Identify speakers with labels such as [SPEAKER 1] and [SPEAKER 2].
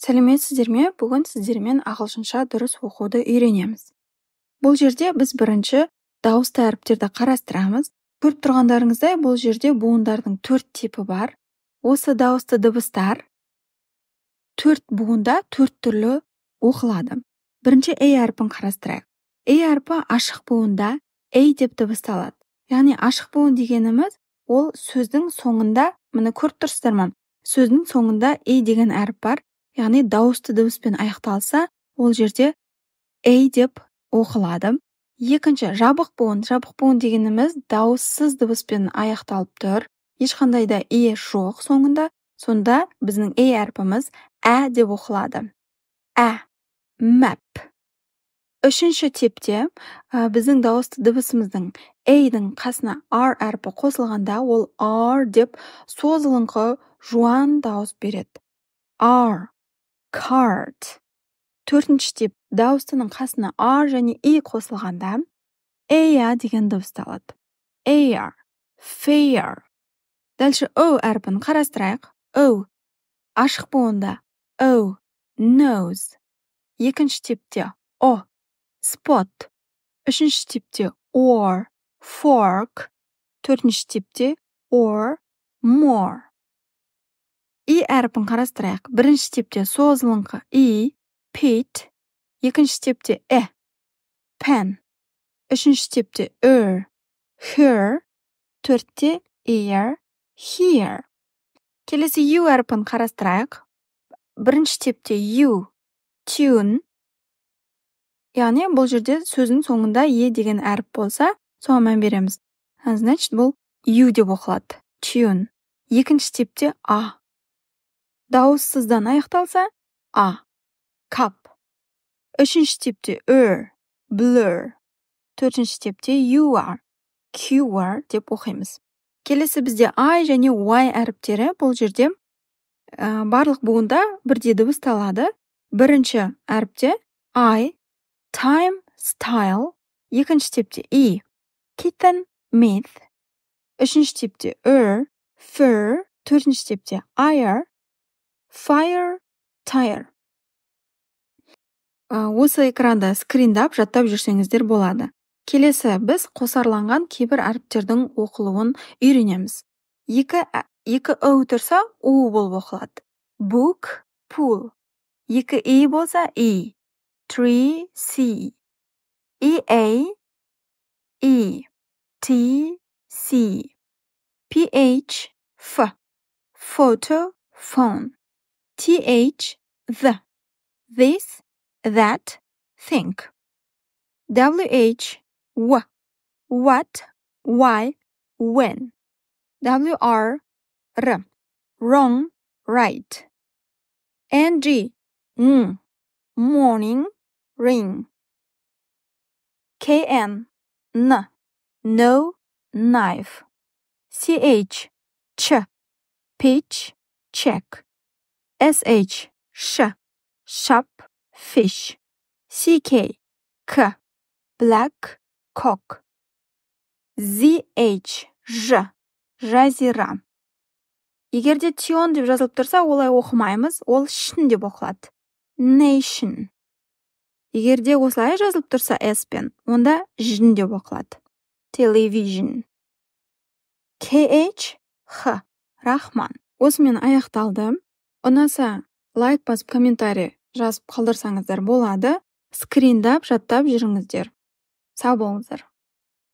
[SPEAKER 1] Сәлеметсіздер ме? Бүгін сіздермен ағылшынша дұрыс оқуды үйренеміз. Бұл жерде біз бірінші дауысты әріптерді қарастырамыз. Көріп тұрғандарыңыздай, бұл жерде буындардың 4 типі бар. Осы дауысты дыбыстар 4 буында 4 түрлі оқылады. Бірінші A әріпін қарастырайық. A әріпі ашық буында A деп дыбысталады. Яғни ашық буын дегеніміз ол сөздің соңында, міне көріп тұрсыздар ма? Сөздің соңында A деген әріп бар. Яғни дауысты дыбыспен аяқталса, ол жерде A деп оқылады. Екінші жабық буын дегеніміз дауыссыз дыбыспен аяқталып тұр. Ешқандай да E жоқ соңында. Сонда біздің A әрпіміз Ә деп оқылады. Ә, map. Үшінші типте біздің дауысты дыбысымыздың A-дің қасына R әрпі қосылғанда, ол R деп созылыңқы жуан дауыс береді. R, card. Төртінші тип дауыстының қасына R және E қосылғанда A деген дыбысталады. Air, fair. Дальше O әрпін қарастырайық. O, ашық буында. O, nose. Екінші типте O, spot. Үшінші типте or, fork. Төртінші типте or, more. И әрпін қарастырайық. Бірінші типте созылыңқы И, pit. Екінші типте pen. Үшінші типте her. Төртте ear, here. Келесі U әрпін қарастырайық. Бірінші типте U, tune. Яғни бұл жерде сөздің соңында E деген әріп болса, соған мән береміз. Значит, бұл U деп оқылады. Tune. Екінші типте A. Дауыссыздан аяқталса, A. Cup. Үшінші типте blur. Төртінші типте QR деп оқимыз. Келесі бізде I және Y әріптері. Бұл жерде барлық буында бірдей дыбысталады. Бірінші әріпте I, time, style. Екінші типте E, kitten, myth. Үшінші типте fur. Төртінші типте ire, fire, tire. Осы экранда скриндап жаттап жүрсеңіздер болады. Келесі біз қосарланған кейбір әріптердің оқылуын үйренеміз. Екі O тұрса U болып оқылады. Book, pool. Екі E болса E. Tree, C. EA, E. T, C. PH, F. Photo, phone. TH, the. This, that, think. WH, what, why, when. WR, wrong, right. NG, morning, ring. KN, no, knife. CH, pitch, check. SH, shop, fish. CK, black, cock. ZH, жазира. Егерде тион деп жазылып тұрса, олай оқымаймыз, ол шын деп оқылады. Nation. Егерде осылай жазылып тұрса S-пен, онда жын деп оқылады. Television. KH, рахман. Осымен аяқталды. Ұнаса, лайк басып комментарий жазып қалдырсаңыздар болады. Скриндап, жаттап жүріңіздер. Сау болыңыздар.